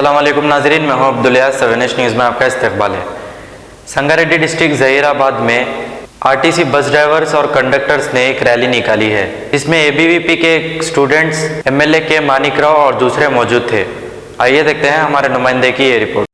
अस्सलाम वालेकुम नाजरीन, मैं हूं अब्दुलिया। 7H न्यूज़ में आपका इस्तकबाल है। संगारेड्डी डिस्ट्रिक्ट जहीराबाद में आरटीसी बस ड्राइवर्स और कंडक्टर्स ने एक रैली निकाली है। इसमें एबीवीपी के स्टूडेंट्स, एमएलए के मानिक राव और दूसरे मौजूद थे। आइए देखते हैं हमारे नुमाइंदे की ये रिपोर्ट।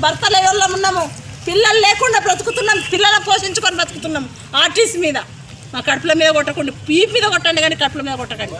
భర్తలు పిల్లలు లేకుండా బ్రతుకుతున్నాం, పిల్లల పోషించుకొని బ్రతుకుతున్నాం. ఆర్టీసీ మీద మా కడుపుల మీద కొట్టకండి, పీప్ మీద కొట్టండి కానీ కడుపుల మీద కొట్టకండి.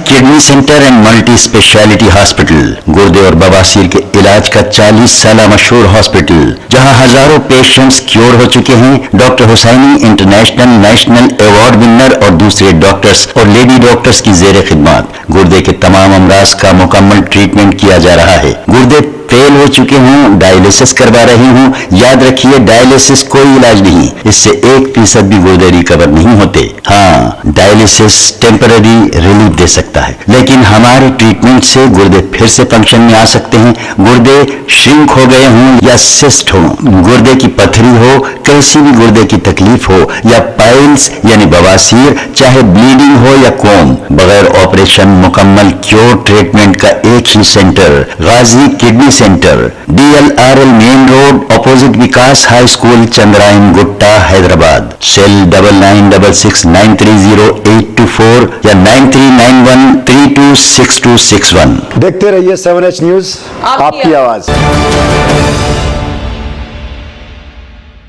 Kidney centre and multi speciality hospital गुर्दे और बवासीर के इलाज का 40 साल मशहूर हॉस्पिटल, जहां हजारों पेशेंट्स क्योर हो चुके हैं। Doctor Hussaini international national award winner और दूसरे डॉक्टर्स और लेडी डॉक्टर्स की जेर खिदमत गुर्दे के तमाम अमराज का मुकम्मल ट्रीटमेंट किया जा रहा है। गुर्दे फेल हो चुके हों, डायलिसिस करवा रही हूँ, याद रखिए डायलिसिस कोई इलाज नहीं, इससे 1% भी गुर्दे रिकवर नहीं होते। हाँ, डायलिसिस टेम्पररी रिलीफ दे सकता है, लेकिन हमारे ट्रीटमेंट से गुर्दे फिर से फंक्शन में आ सकते हैं। गुर्दे श्रिंक हो गए हों या सिस्ट हो, गुर्दे की पथरी हो, कैसी भी गुर्दे की तकलीफ हो, या पाइल्स यानी बवासीर, चाहे ब्लीडिंग हो या कोम, बगैर ऑपरेशन मुकम्मल क्योर ट्रीटमेंट का एक ही centre, Ghazi kidney centre, DLRL main road, opposite Vikas high school, Chandrayan Gutta, Hyderabad. Cell 9966930824 या 9391326261। देखते रहिए 7H न्यूज, आपकी आवाज।